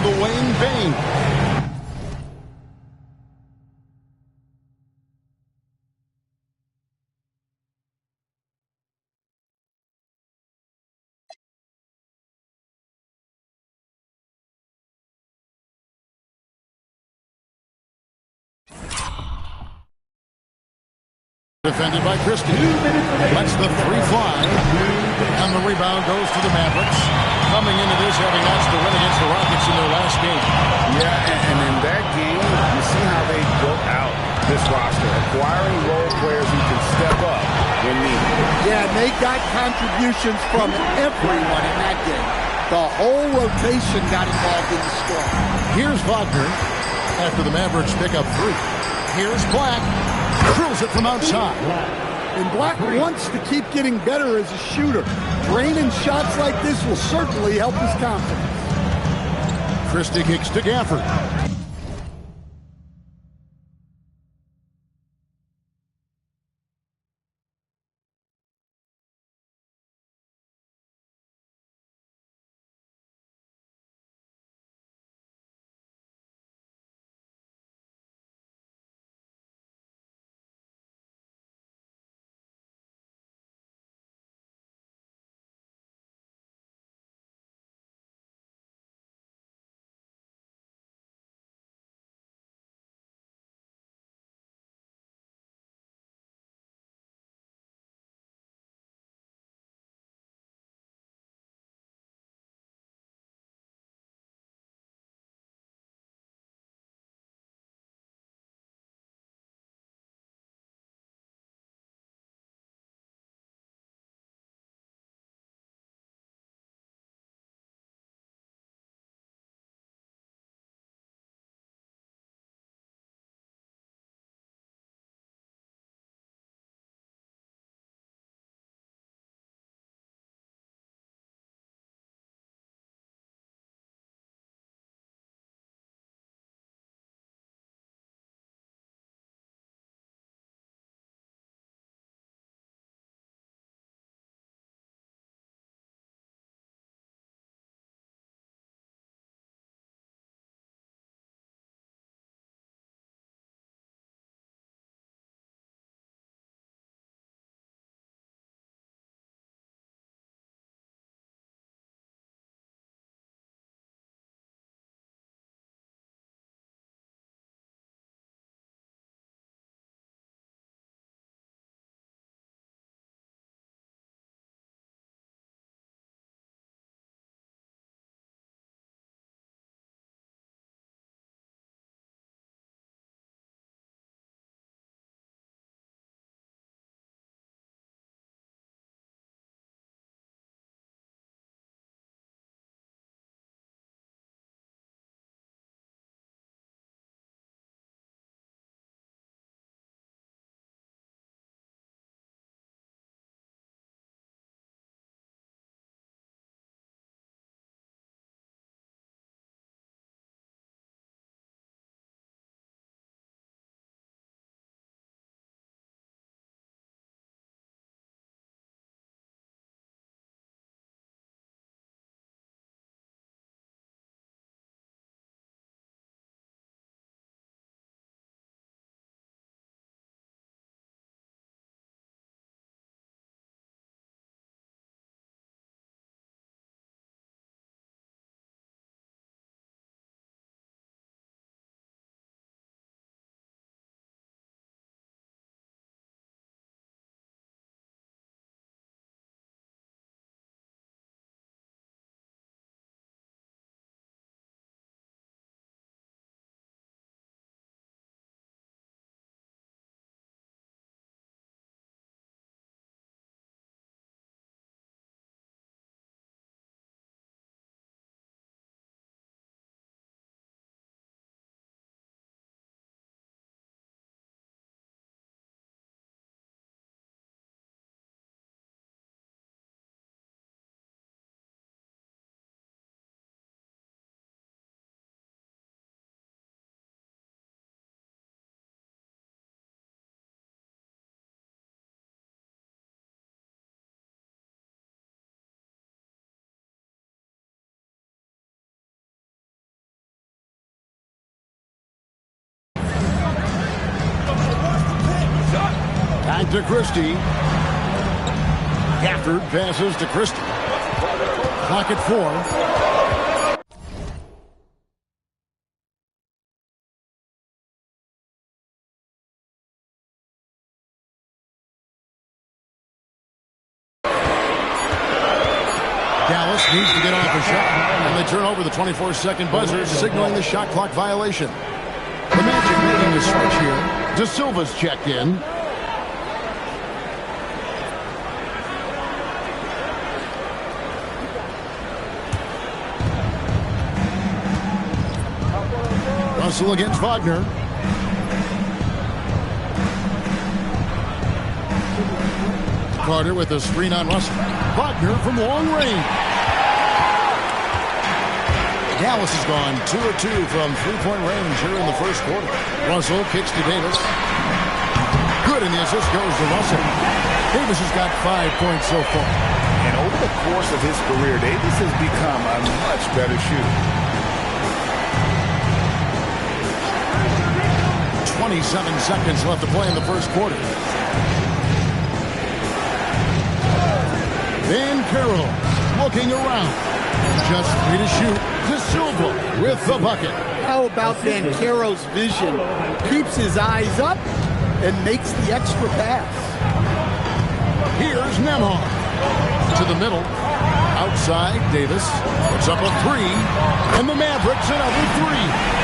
the Wayne Bane. Defended by Christie. Lets the three fly. And the rebound goes to the Mavericks. Coming into this, having notched the win against the Rockets in their last game. Yeah, and in that game, you see how they built out this roster, acquiring role players who can step up when needed. Yeah, and they got contributions from everyone in that game. The whole rotation got involved in the score. Here's Wagner after the Mavericks pick up three. Here's Black. Drills it from outside. And Black wants to keep getting better as a shooter. Draining shots like this will certainly help his confidence. Christie kicks to Gafford. Back to Christie. Gafford passes to Christie. Clock at 4. Dallas needs to get off a shot, and they turn over the 24-second buzzer, signaling the shot clock violation. The Magic making the switch here. De Silva's checked in. Russell against Wagner. Carter with a screen on Russell. Wagner from long range. Dallas has gone 2 of 2 from three-point range here in the first quarter. Russell kicks to Davis. Good, and the assist goes to Russell. Davis has got 5 points so far. And over the course of his career, Davis has become a much better shooter. 27 seconds left to play in the first quarter. Van Carroll looking around. Just 3 to shoot. De Silva with the bucket. How about Van Carroll's vision? Keeps his eyes up and makes the extra pass. Here's Nembhard. To the middle. Outside, Davis. Puts up a 3. And the Mavericks another 3.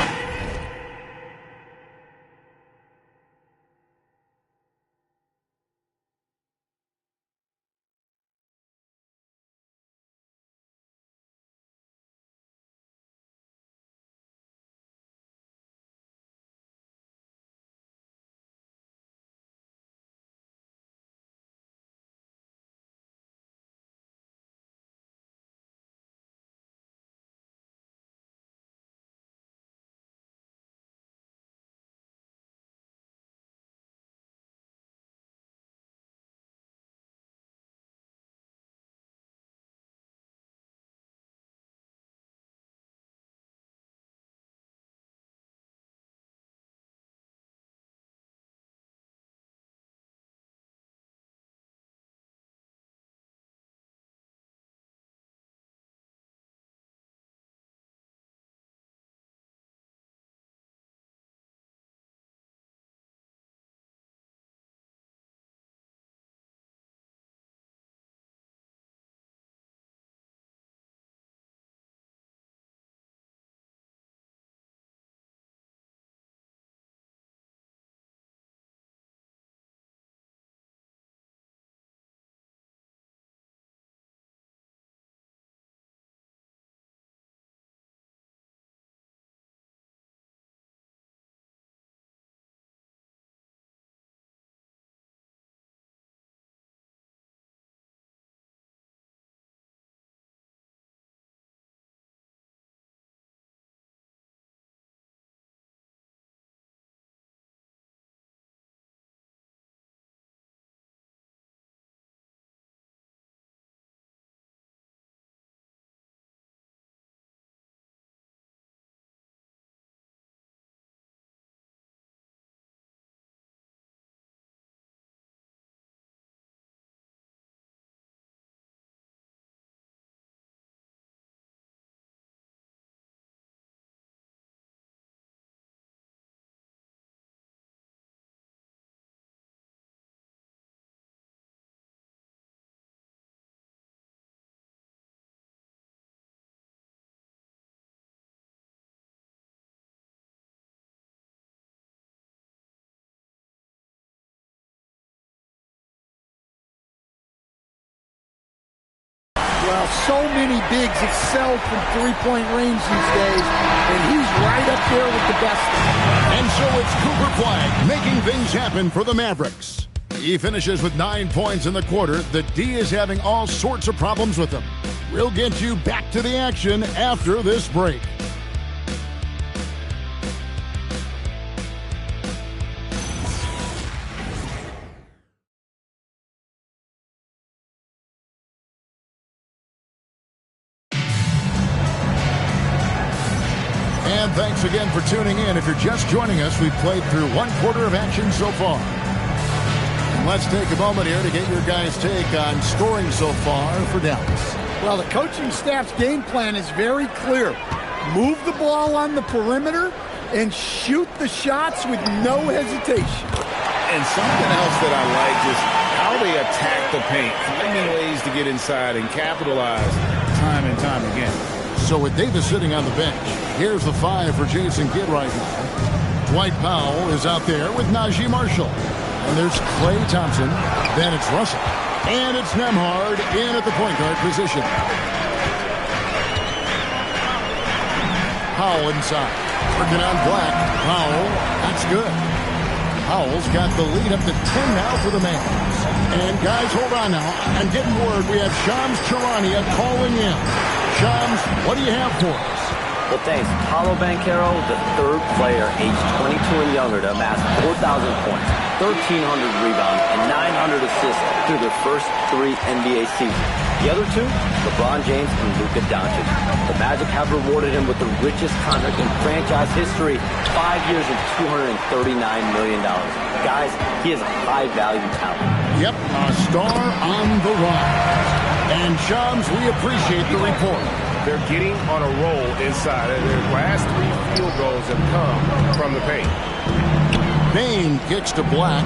Well, so many bigs excel from three-point range these days, and he's right up there with the best. And so it's Cooper Flag making things happen for the Mavericks. He finishes with 9 points in the quarter. The D is having all sorts of problems with him. We'll get you back to the action after this break. And thanks again for tuning in. If you're just joining us, we've played through one quarter of action so far. Let's take a moment here to get your guys' take on scoring so far for Dallas. Well, the coaching staff's game plan is very clear. Move the ball on the perimeter and shoot the shots with no hesitation. And something else that I like is how they attack the paint, finding ways to get inside and capitalize time and time again. So with Davis sitting on the bench, here's the 5 for Jason Kidd right now. Dwight Powell is out there with Najee Marshall. And there's Klay Thompson. Then it's Russell. And it's Nembhard in at the point guard position. Powell inside. Working on Black. Powell, that's good. Powell's got the lead up to 10 now for the Mavs. And guys, hold on now. I'm getting word we have Shams Charania calling in. Shams, what do you have for us? Well, thanks. Paolo Banchero, the third player aged 22 and younger to amass 4,000 points, 1,300 rebounds, and 900 assists through their first 3 NBA seasons. The other 2, LeBron James and Luka Doncic. The Magic have rewarded him with the richest contract in franchise history, 5 years and $239 million. Guys, he is a high-value talent. Yep, a star on the rise. And Shams, we appreciate the report. They're getting on a roll inside. Their last 3 field goals have come from the paint. Bane kicks to Black.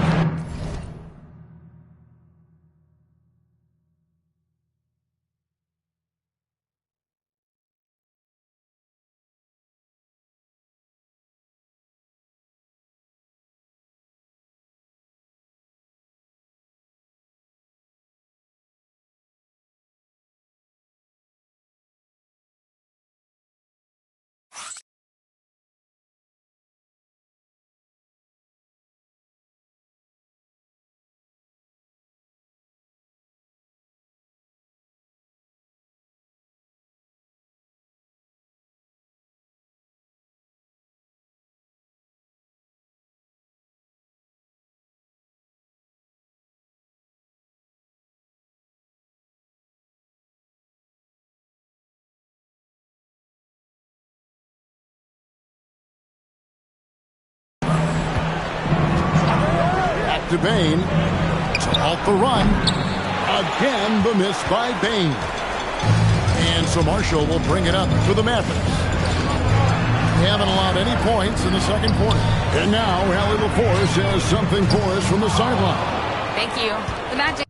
To Bane, to halt the run. Again, the miss by Bane. And so Marshall will bring it up for the Mavericks. They haven't allowed any points in the second quarter. And now, Allie LaForce has something for us from the sideline. Thank you. The Magic.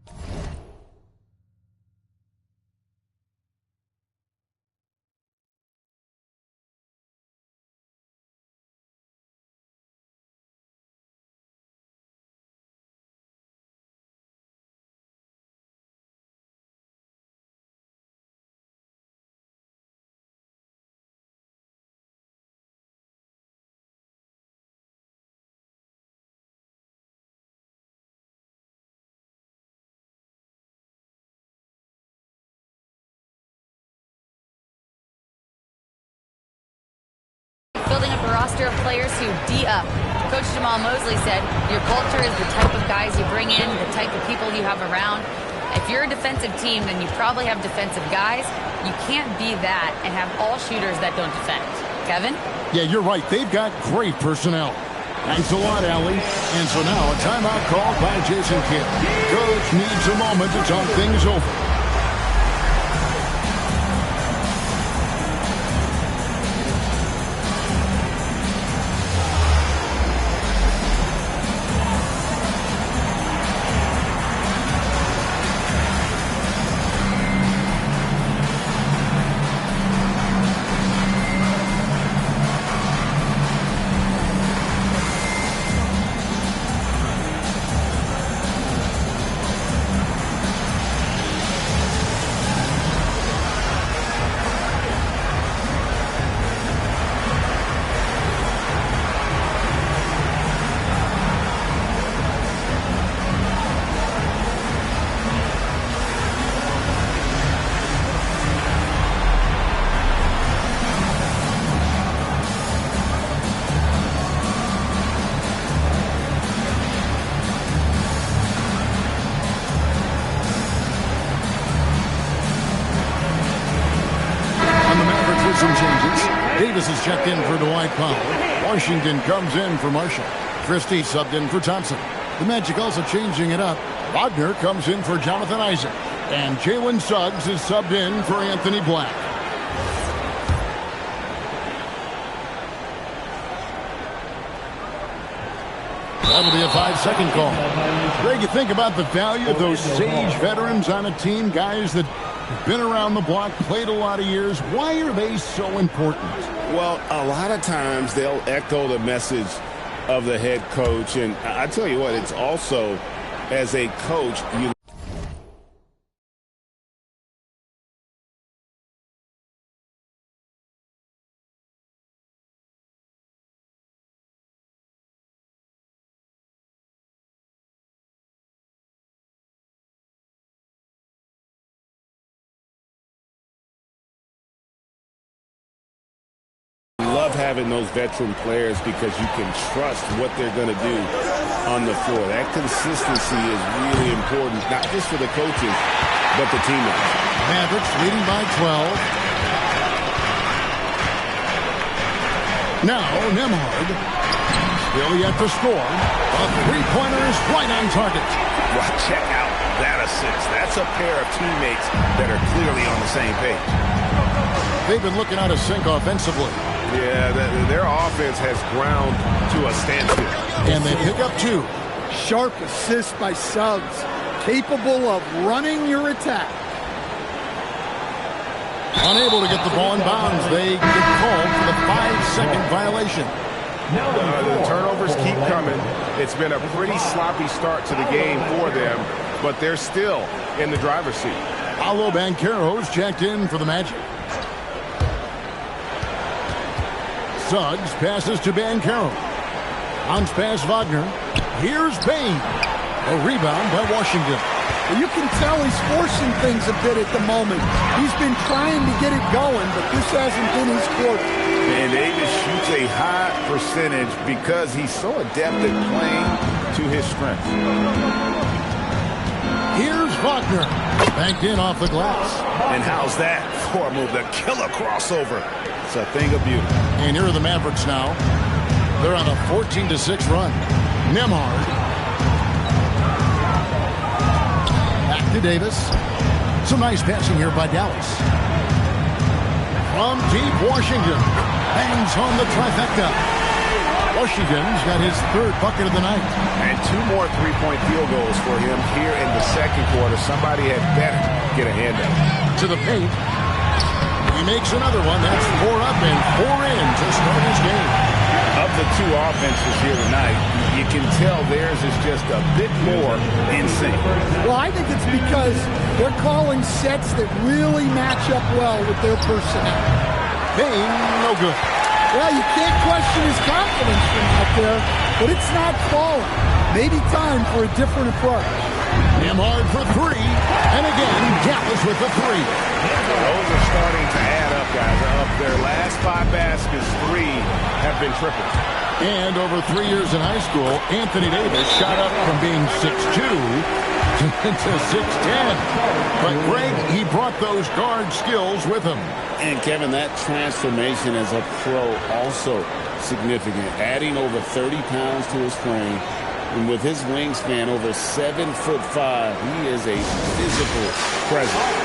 Building up a roster of players who D-up. Coach Jamal Mosley said, your culture is the type of guys you bring in, the type of people you have around. If you're a defensive team, then you probably have defensive guys. You can't be that and have all shooters that don't defend. Kevin? Yeah, you're right. They've got great personnel. Thanks a lot, Allie. And so now a timeout called by Jason Kidd. Coach needs a moment to talk things over. Some changes. Davis is checked in for Dwight Powell. Washington comes in for Marshall. Christie subbed in for Thompson. The Magic also changing it up. Wagner comes in for Jonathan Isaac. And Jalen Suggs is subbed in for Anthony Black. That'll be a 5-second call. Greg, you think about the value of those sage veterans on a team, guys that have been around the block, played a lot of years. Why are they so important? Well, a lot of times they'll echo the message of the head coach. And I tell you what, it's also, as a coach, you love having those veteran players because you can trust what they're going to do on the floor. That consistency is really important, not just for the coaches, but the teammates. Mavericks leading by 12. Now Nembhard, still yet to score. A three-pointer is right on target. Well, check out that assist. That's a pair of teammates that are clearly on the same page. They've been looking out of sync offensively. Yeah, their offense has ground to a standstill. And they pick up 2. Sharp assist by Suggs, capable of running your attack. Unable to get the ball in bounds. They get called for the 5-second violation. The turnovers keep coming. It's been a pretty sloppy start to the game for them, but they're still in the driver's seat. Paolo Banchero's checked in for the Magic. Suggs passes to Banchero. Bounce pass Wagner. Here's Payne. A rebound by Washington. You can tell he's forcing things a bit at the moment. He's been trying to get it going, but this hasn't been his quarter. And Davis shoots a high percentage because he's so adept at playing to his strength. Here's Wagner. Banked in off the glass. And how's that for a move? The killer crossover. It's a thing of beauty. And here are the Mavericks now. They're on a 14-6 run. Nembhard. Back to Davis. Some nice passing here by Dallas. From deep Washington. Bangs home the trifecta. Washington's got his 3rd bucket of the night. And 2 more three-point field goals for him here in the second quarter. Somebody had better get a hand up. To the paint. He makes another one. That's 4 up and 4 in to start his game. Of the 2 offenses here tonight, you can tell theirs is just a bit more in sync. Well, I think it's because they're calling sets that really match up well with their personnel. Payne, no good. Well, you can't question his confidence from out there, but it's not falling. Maybe time for a different approach. Nembhard for 3. And again, Dallas with the 3. Those are starting to add up, guys. Of their last 5 baskets, 3 have been triples. And over 3 years in high school, Anthony Davis shot up from being 6'2" to 6'10". But Greg, he brought those guard skills with him. And Kevin, that transformation as a pro also significant. Adding over 30 pounds to his frame. And with his wingspan over 7'5", he is a physical presence.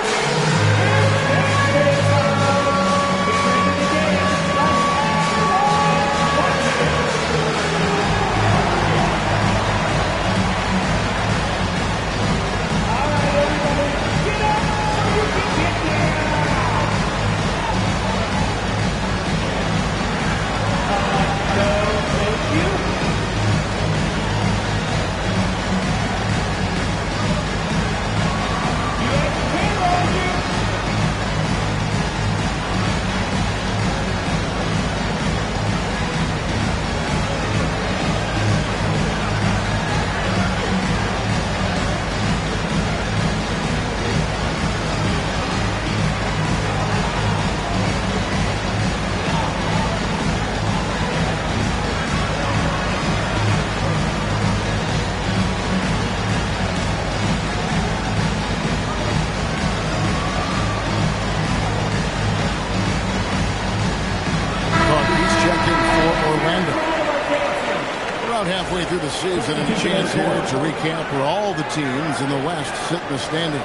About halfway through the season, and a chance here to recap where all the teams in the West sit in the standings.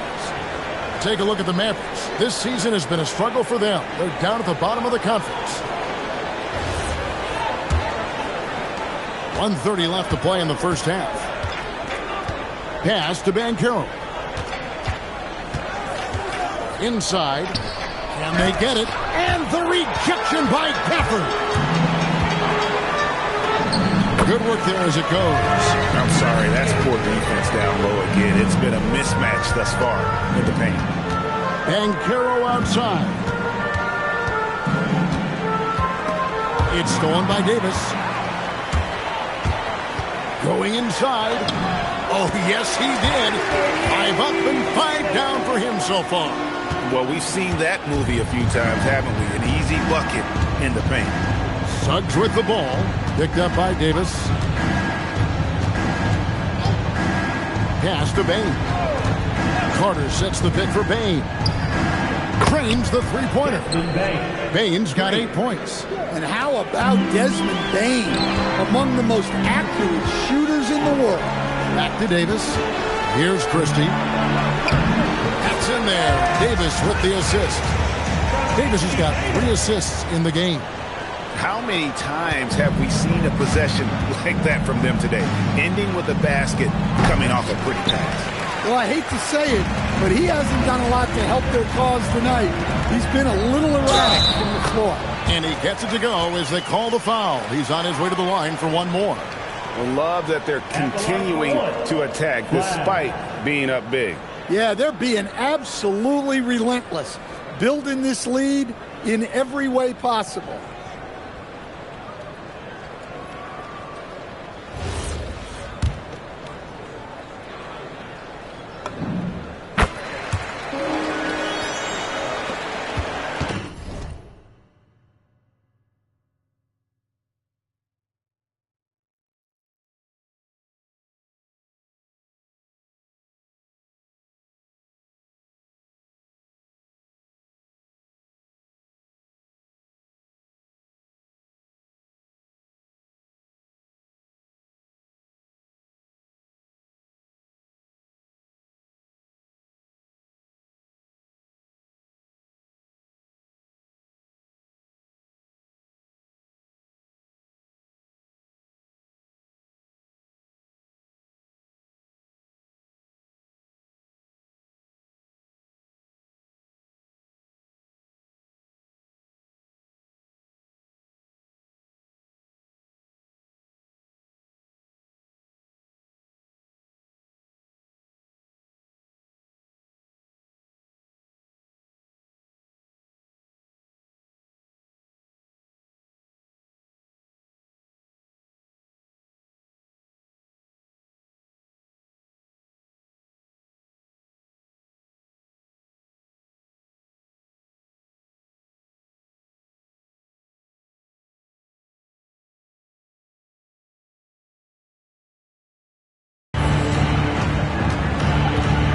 Take a look at the Mavericks. This season has been a struggle for them. They're down at the bottom of the conference. 1:30 left to play in the first half. Pass to Banchero. Inside. Can they get it? And the rejection by Gafford. Good work there as it goes. I'm sorry, that's poor defense down low again. It's been a mismatch thus far in the paint. Banchero outside. It's stolen by Davis. Going inside. Oh, yes, he did. 5 up and 5 down for him so far. Well, we've seen that movie a few times, haven't we? An easy bucket in the paint. Suggs with the ball. Picked up by Davis. Pass to Bane. Carter sets the pick for Bane. Cranes the three-pointer. Bane's got 8 points. And how about Desmond Bane, among the most accurate shooters in the world? Back to Davis. Here's Christie. That's in there. Davis with the assist. Davis has got 3 assists in the game. How many times have we seen a possession like that from them today? Ending with a basket, coming off a pretty pass. Well, I hate to say it, but he hasn't done a lot to help their cause tonight. He's been a little erratic from the floor. And he gets it to go as they call the foul. He's on his way to the line for one more. I love that they're continuing to attack despite being up big. Yeah, they're being absolutely relentless, building this lead in every way possible.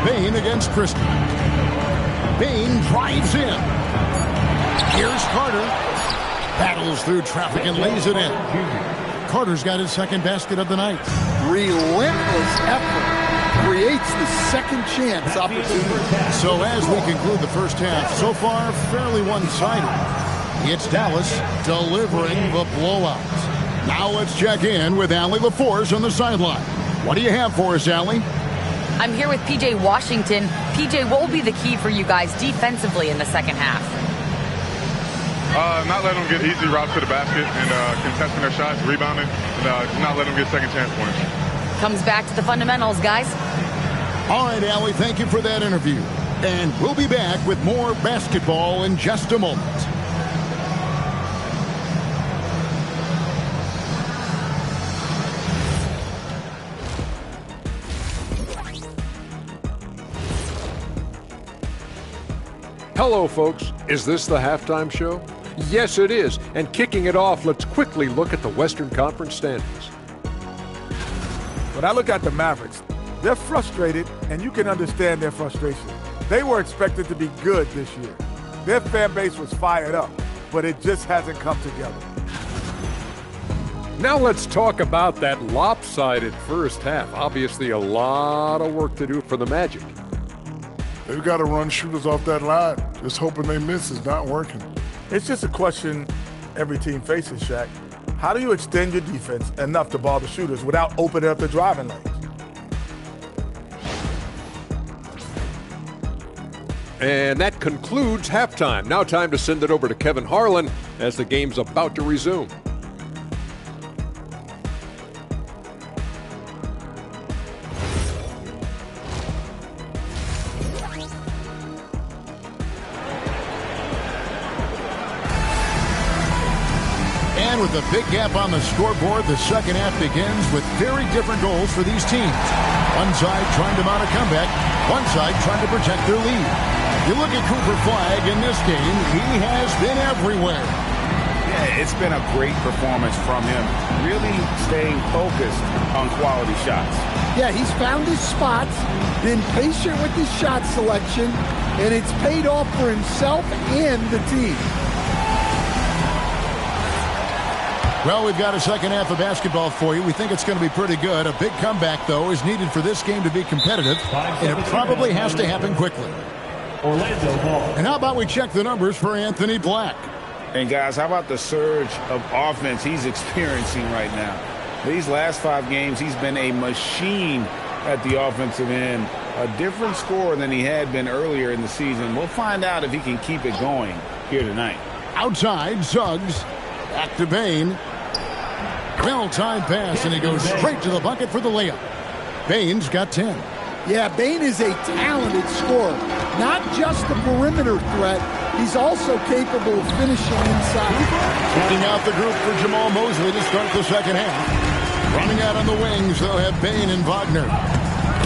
Bane against Christie. Bane drives in. Here's Carter. Battles through traffic and lays it in. Carter's got his second basket of the night. Relentless effort creates the second chance opportunity. So as we conclude the first half, so far fairly one-sided. It's Dallas delivering the blowout. Now let's check in with Allie LaForce on the sideline. What do you have for us, Allie? I'm here with P.J. Washington. P.J., what will be the key for you guys defensively in the second half? Not letting them get easy routes to the basket and contesting their shots, rebounding, and not letting them get second chance points. Comes back to the fundamentals, guys. All right, Allie, thank you for that interview. And we'll be back with more basketball in just a moment. Hello, folks. Is this the halftime show? Yes, it is. And kicking it off, let's quickly look at the Western Conference standings. When I look at the Mavericks, they're frustrated, and you can understand their frustration. They were expected to be good this year. Their fan base was fired up, but it just hasn't come together. Now let's talk about that lopsided first half. Obviously a lot of work to do for the Magic. They've got to run shooters off that line. Just hoping they miss is not working. It's just a question every team faces, Shaq. How do you extend your defense enough to ball the shooters without opening up the driving lanes? And that concludes halftime. Now time to send it over to Kevin Harlan as the game's about to resume. And with a big gap on the scoreboard, the second half begins with very different goals for these teams. One side trying to mount a comeback, one side trying to protect their lead. You look at Cooper Flagg in this game, he has been everywhere. Yeah, it's been a great performance from him, really staying focused on quality shots. Yeah, he's found his spots, been patient with his shot selection, and it's paid off for himself and the team. Well, we've got a second half of basketball for you. We think it's going to be pretty good. A big comeback, though, is needed for this game to be competitive, and it probably has to happen quickly. Orlando ball. And how about we check the numbers for Anthony Black? And, guys, how about the surge of offense he's experiencing right now? These last 5 games, he's been a machine at the offensive end. A different scorer than he had been earlier in the season. We'll find out if he can keep it going here tonight. Outside, Suggs. Back to Bane. Well-timed pass, and he goes straight to the bucket for the layup. Bane's got 10. Yeah, Bane is a talented scorer. Not just a perimeter threat, he's also capable of finishing inside. Running out the group for Jamal Mosley to start the second half. Running out on the wings, they'll have Bane and Wagner.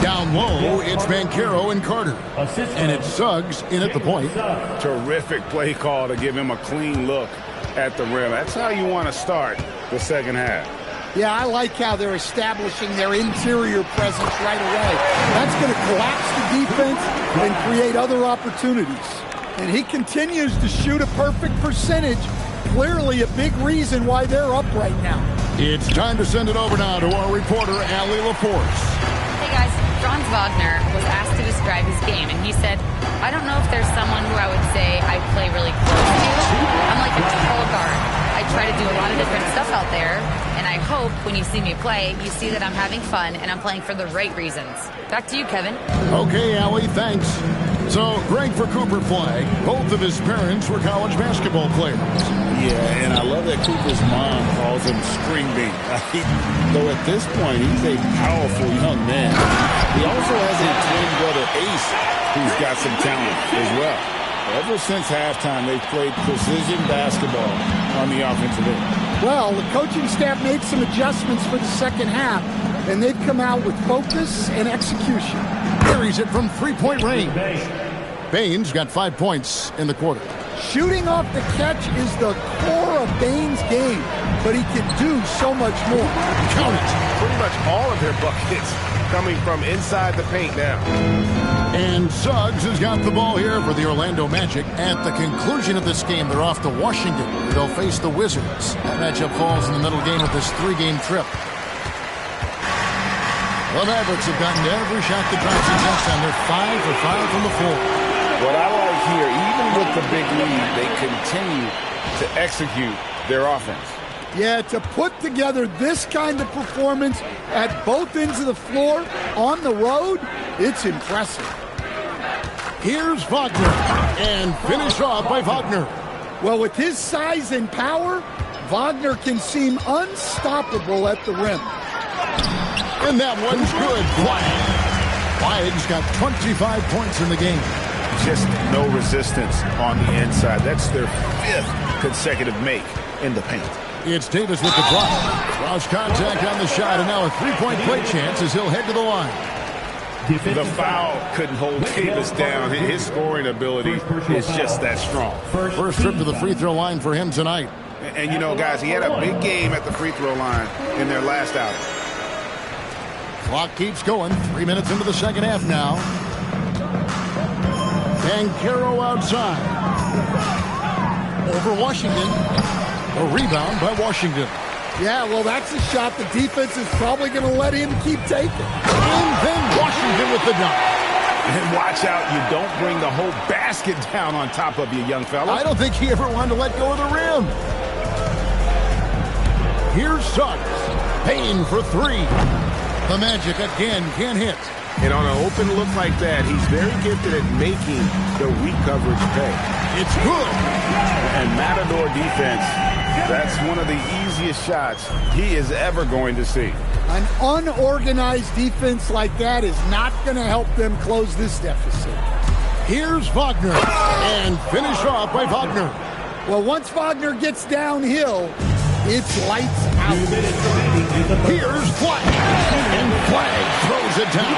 Down low, it's Banchero and Carter. And it's Suggs in at the point. Terrific play call to give him a clean look at the rim. That's how you want to start the second half. Yeah, I like how they're establishing their interior presence right away. That's going to collapse the defense and create other opportunities. And he continues to shoot a perfect percentage. Clearly a big reason why they're up right now. It's time to send it over now to our reporter, Allie LaForce. Hey guys, Franz Wagner was asked to describe his game, and he said, I don't know if there's someone who I would say I play really close to. I'm like a tall guard. I try to do a lot of different stuff out there, and I hope when you see me play, you see that I'm having fun and I'm playing for the right reasons. Back to you, Kevin. Okay, Allie, thanks. So, great for Cooper Flagg. Both of his parents were college basketball players. Yeah, and I love that Cooper's mom calls him String Bean. Though at this point, he's a powerful young man. He also has a twin brother, Ace, who's got some talent as well. Ever since halftime, they've played precision basketball on the offensive end. Well, the coaching staff made some adjustments for the second half, and they've come out with focus and execution. Carries it from three-point range. Bane's got 5 points in the quarter. Shooting off the catch is the core of Bane's game, but he can do so much more. Count it. Pretty much all of their buckets coming from inside the paint now. And Suggs has got the ball here for the Orlando Magic. At the conclusion of this game, they're off to Washington, where they'll face the Wizards. That matchup falls in the middle game of this 3-game trip. The Mavericks have gotten every shot that drives the touchdown. They're 5 for 5 from the floor. What I like here, even with the big lead, they continue to execute their offense. Yeah, to put together this kind of performance at both ends of the floor on the road, it's impressive. Here's Wagner, and finish off by Wagner. Well, with his size and power, Wagner can seem unstoppable at the rim. And that one's good. Flagg's got 25 points in the game. Just no resistance on the inside. That's their 5th consecutive make in the paint. It's Davis with the block. Cross contact on the shot, and now a 3-point play chance as he'll head to the line. The foul couldn't hold Davis down. His scoring ability is just that strong. First trip to the free throw line for him tonight. And you know, guys, he had a big game at the free throw line in their last outing. Clock keeps going. 3 minutes into the second half now. Banchero outside. Over Washington. A rebound by Washington. Yeah, well, that's a shot the defense is probably going to let him keep taking. And then Washington with the dunk. And watch out, you don't bring the whole basket down on top of you, young fella. I don't think he ever wanted to let go of the rim. Here's Suggs. Payne for three. The Magic again can't hit. And on an open look like that, he's very gifted at making the weak coverage pay. It's good. And Matador defense, that's one of the easiest shots he is ever going to see. An unorganized defense like that is not going to help them close this deficit. Here's Wagner. And finished off by Wagner. Well, once Wagner gets downhill, it's lights out. Here's Flagg. And Flagg throws it down.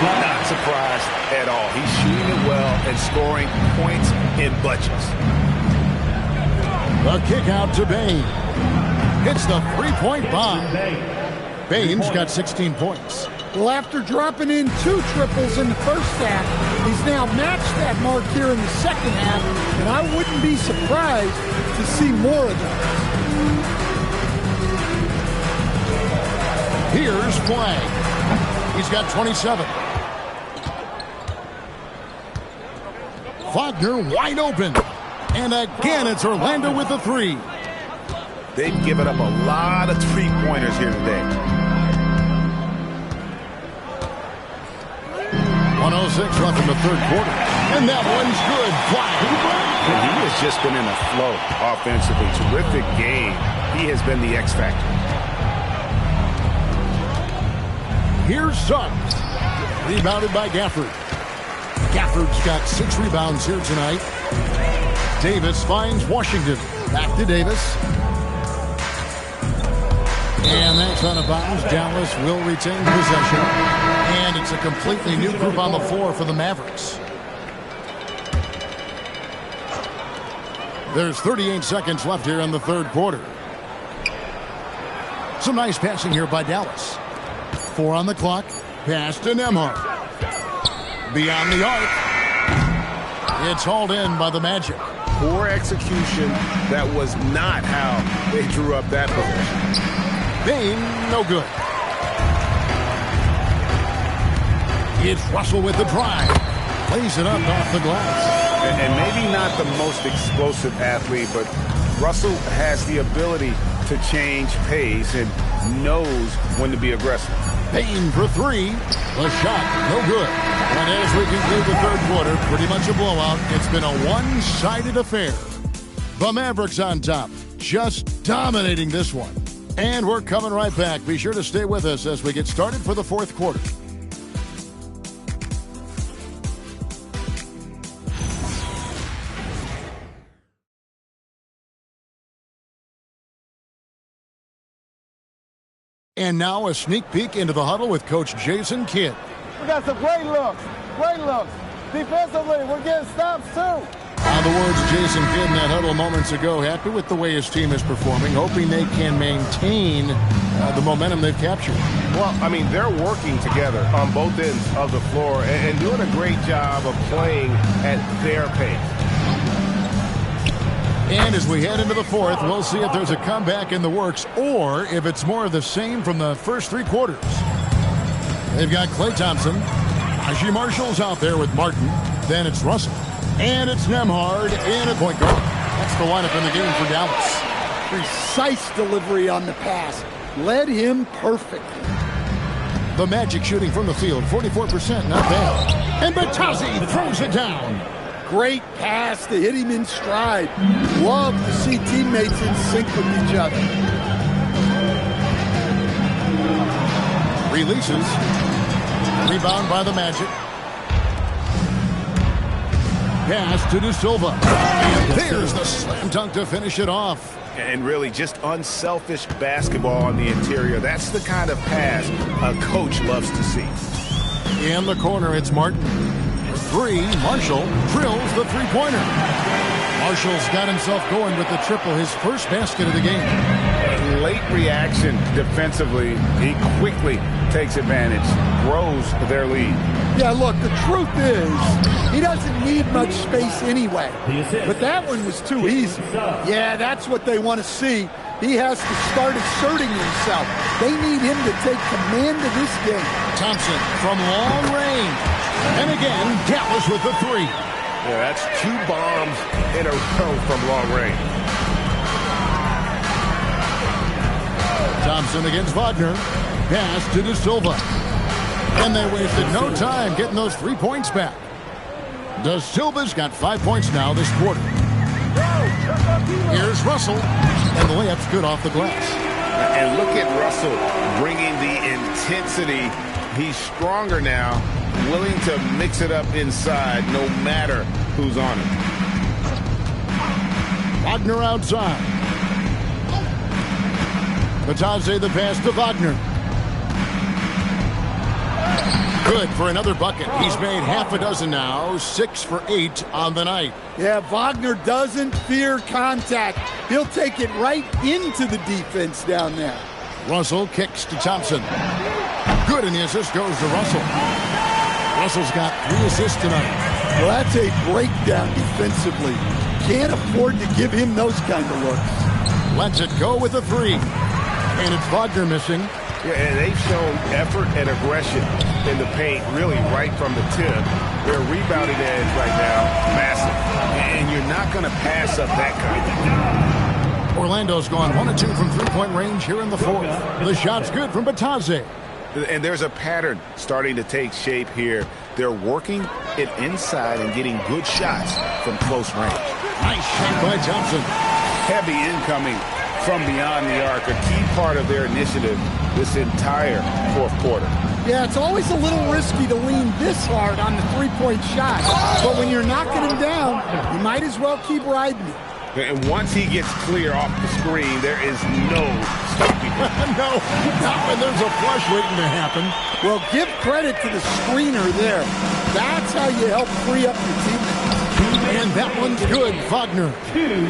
Not surprised at all. He's shooting it well and scoring points in bunches. The kick out to Bane. Hits the three-point bomb. Bane's got 16 points. Well, after dropping in 2 triples in the first half, he's now matched that mark here in the second half, and I wouldn't be surprised to see more of those. Here's Flagg. He's got 27. Wagner wide open. And again, it's Orlando with the three. They've given up a lot of three-pointers here today. 1:06 left in the third quarter. And that one's good. Flagg. And he has just been in a flow offensively. Terrific game. He has been the X factor. Here's Suggs. Rebounded by Gafford. Gafford's got 6 rebounds here tonight. Davis finds Washington. Back to Davis. And that's out of bounds. Dallas will retain possession. And it's a completely new group on the floor for the Mavericks. There's 38 seconds left here in the third quarter. Some nice passing here by Dallas. 4 on the clock. Pass to Nembhard. Beyond the arc. It's hauled in by the Magic. Poor execution. That was not how they drew up that possession. Bane, no good. It's Russell with the drive. Plays it up off the glass. And maybe not the most explosive athlete, but Russell has the ability to change pace and knows when to be aggressive. Bane for three. The shot, no good. And as we conclude the third quarter, pretty much a blowout. It's been a one-sided affair. The Mavericks on top, just dominating this one. And we're coming right back. Be sure to stay with us as we get started for the fourth quarter. And now a sneak peek into the huddle with Coach Jason Kidd. We got some great looks. Great looks. Defensively, we're getting stops too. On the words Jason Kidd in that huddle moments ago, happy with the way his team is performing, hoping they can maintain the momentum they've captured. Well, I mean, they're working together on both ends of the floor and doing a great job of playing at their pace. And as we head into the fourth, we'll see if there's a comeback in the works or if it's more of the same from the first 3 quarters. They've got Klay Thompson. Najee Marshall's out there with Martin. Then it's Russell. And it's Nembhard in a point guard. That's the lineup in the game for Dallas. Precise delivery on the pass. Led him perfectly. The Magic shooting from the field, 44%, not bad. And Batazzi throws it down. Great pass to hit him in stride. Love to see teammates in sync with each other. Releases. Rebound by the Magic. Pass to De Silva. And there's the slam dunk to finish it off. And really just unselfish basketball on the interior. That's the kind of pass a coach loves to see. In the corner, it's Martin. For 3, Marshall drills the three-pointer. Marshall's got himself going with the triple, his first basket of the game. late reaction defensively. He quickly takes advantage, grows their lead. Yeah, look, the truth is he doesn't need much space anyway. But that one was too easy. Yeah, that's what they want to see. He has to start asserting himself. They need him to take command of this game. Thompson from long range. And again, Dallas with the three. Yeah, that's 2 bombs in a row from long range. Thompson against Wagner. Pass to De Silva. And they wasted no time getting those 3 points back. De Silva's got 5 points now this quarter. Here's Russell. And the layup's good off the glass. And look at Russell bringing the intensity. He's stronger now, willing to mix it up inside no matter who's on him. Wagner outside. Batadze the pass to Wagner. Good for another bucket. He's made half a dozen now, 6 for 8 on the night. Yeah, Wagner doesn't fear contact. He'll take it right into the defense down there. Russell kicks to Thompson. Good, and the assist goes to Russell. Russell's got 3 assists tonight. Well, that's a breakdown defensively. Can't afford to give him those kind of looks. Lets it go with a 3. And it's Wagner missing. Yeah, and they've shown effort and aggression in the paint, really right from the tip. Their rebounding edge right now, massive. And you're not going to pass up that kind of thing. Orlando's gone 1 of 2 from 3-point range here in the fourth. The shot's good from Batadze. And there's a pattern starting to take shape here. They're working it inside and getting good shots from close range. Nice shot by Thompson. Heavy incoming from beyond the arc, a key part of their initiative this entire fourth quarter. Yeah, it's always a little risky to lean this hard on the 3-point shot. But when you're knocking him down, you might as well keep riding it. And once he gets clear off the screen, there is no stopping him. No, not when there's a flush waiting to happen. Well, give credit to the screener there. That's how you help free up your teammate. And that one's good, Wagner.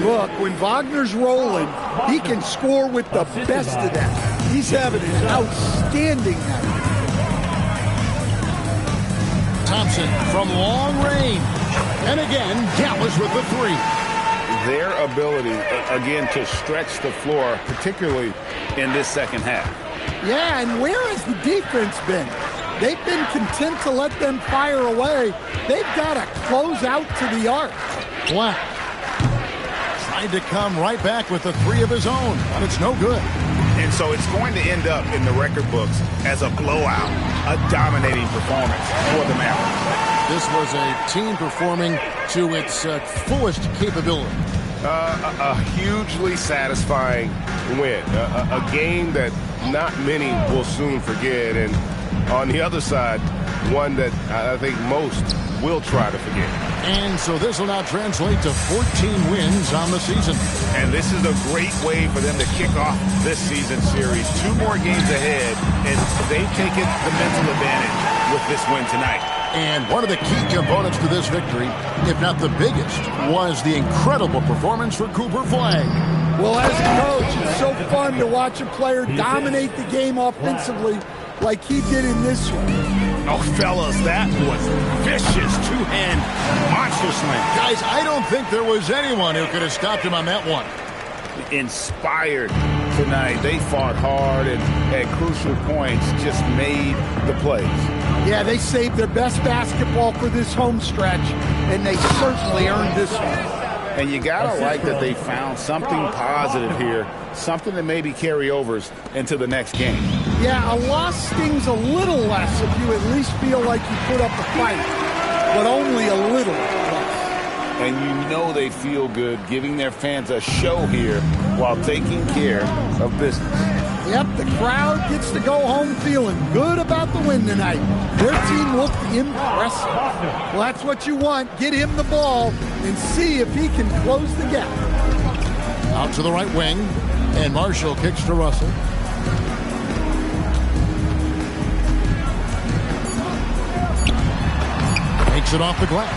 Look, when Wagner's rolling, he can score with the best of them. He's having an outstanding night. Thompson from long range. And again, Dallas with the 3. Their ability, again, to stretch the floor, particularly in this second half. Yeah, and where has the defense been? They've been content to let them fire away. They've got to close out to the arc. Black tried to come right back with a 3 of his own, but it's no good. And so it's going to end up in the record books as a blowout, a dominating performance for the Mavericks. This was a team performing to its fullest capability. A hugely satisfying win. A game that not many will soon forget. And on the other side, one that I think most will try to forget. And so this will now translate to 14 wins on the season. And this is a great way for them to kick off this season series. 2 more games ahead, and they've taken the mental advantage with this win tonight. And one of the key components to this victory, if not the biggest, was the incredible performance for Cooper Flagg. Well, as a coach, it's so fun to watch a player dominate the game offensively like he did in this one. Oh, fellas, that was vicious two-hand monster slam. Guys, I don't think there was anyone who could have stopped him on that one. Inspired tonight. They fought hard and at crucial points just made the plays. Yeah, they saved their best basketball for this home stretch, and they certainly earned this one. And you gotta like that they found something positive here, something that maybe carry overs into the next game. Yeah, a loss stings a little less if you at least feel like you put up a fight, but only a little less. And you know they feel good giving their fans a show here while taking care of business. Yep, the crowd gets to go home feeling good about the win tonight. Their team looked impressive. Well, that's what you want. Get him the ball and see if he can close the gap. Out to the right wing, and Marshall kicks to Russell. Takes it off the glass.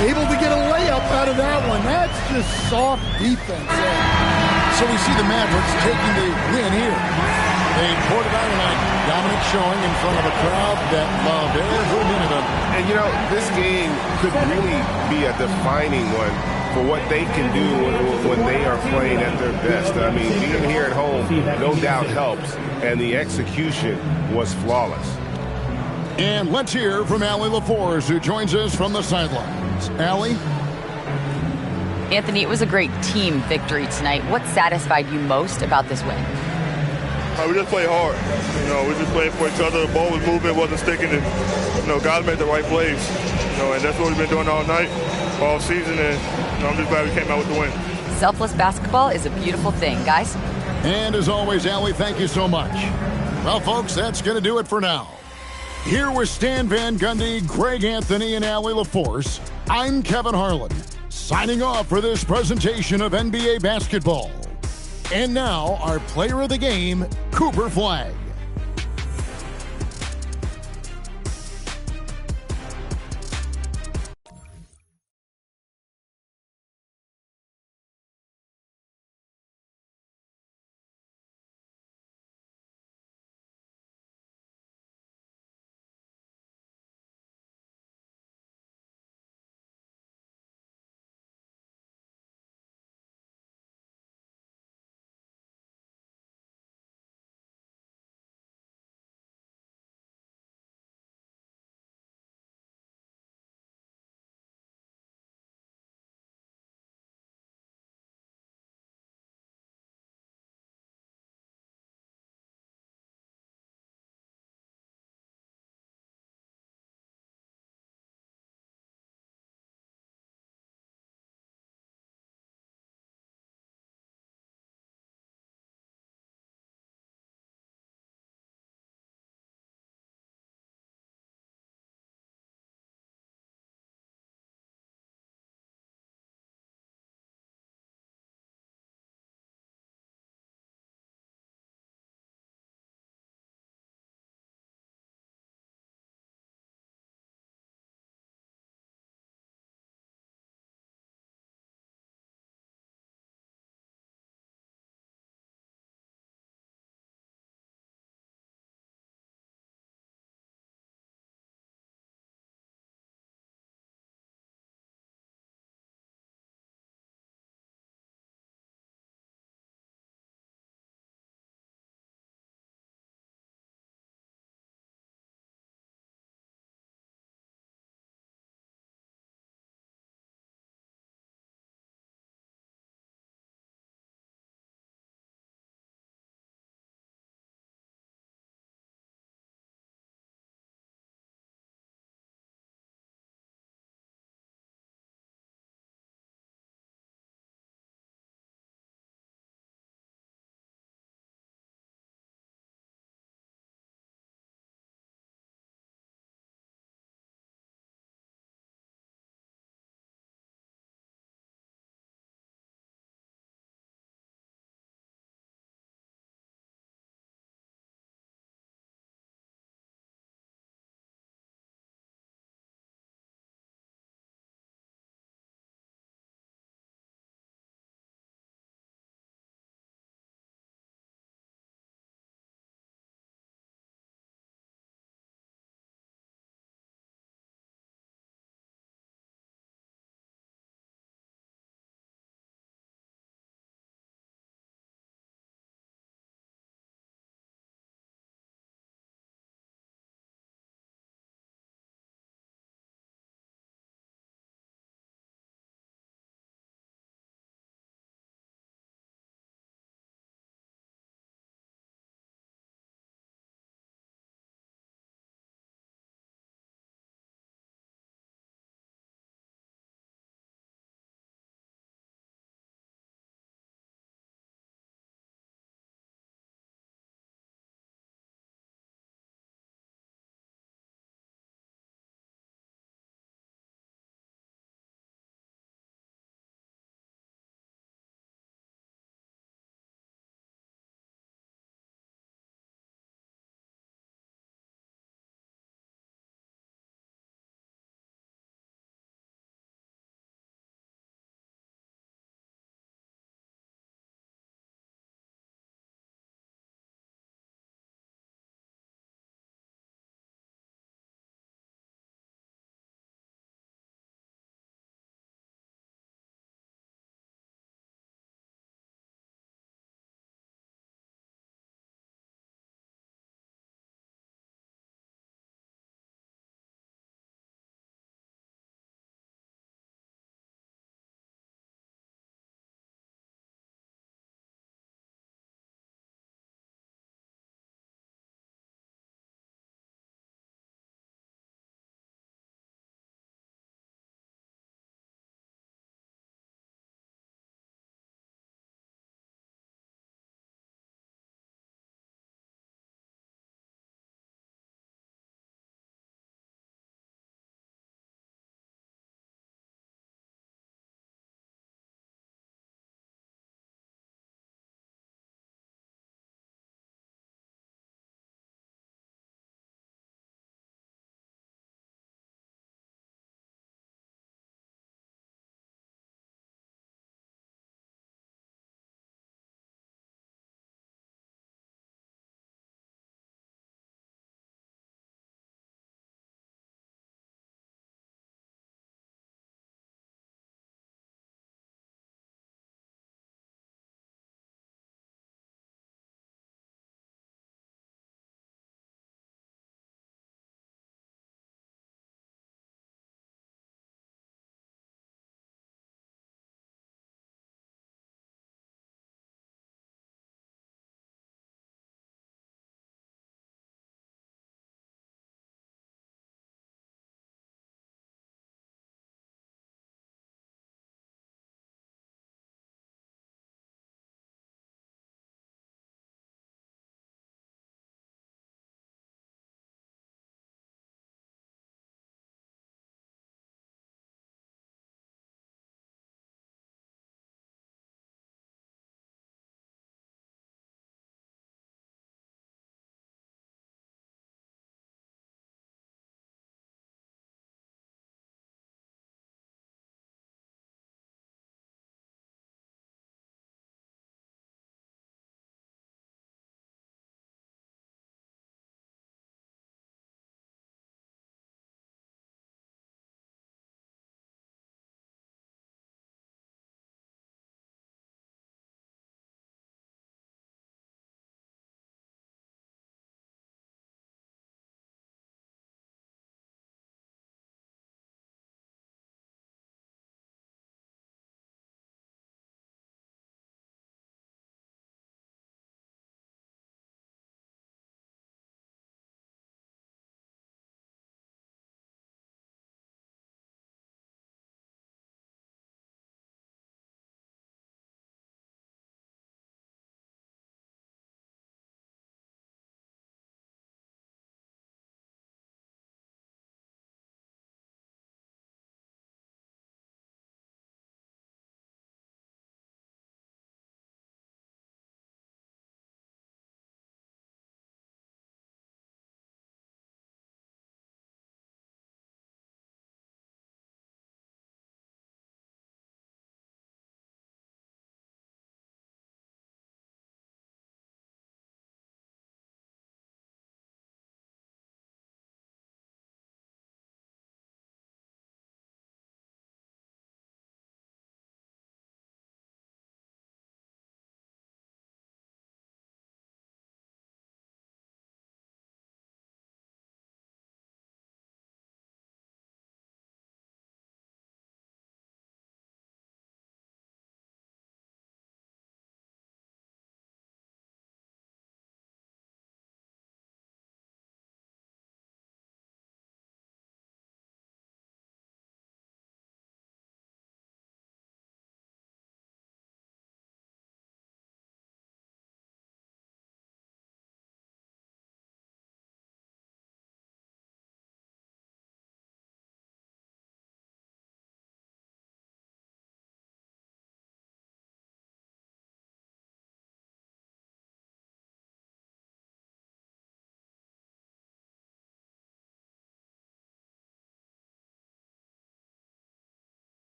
Able to get a layup out of that one. That's just soft defense. So we see the Mavericks taking the win here. They poured it on tonight. Dominant showing in front of a crowd that loved every minute of it. And, you know, this game could really be a defining one for what they can do when they are playing at their best. I mean, being here at home no doubt helps, and the execution was flawless. And let's hear from Allie LaForce, who joins us from the sidelines. Allie? Anthony, it was a great team victory tonight. What satisfied you most about this win? We just played hard. You know, we just played for each other. The ball was moving, wasn't sticking, and, you know, guys made the right plays. You know, and that's what we've been doing all night, all season, and, you know, I'm just glad we came out with the win. Selfless basketball is a beautiful thing, guys. And as always, Allie, thank you so much. Well, folks, that's going to do it for now. Here with Stan Van Gundy, Greg Anthony, and Allie LaForce, I'm Kevin Harlan, signing off for this presentation of NBA basketball. And now, our player of the game, Cooper Flagg.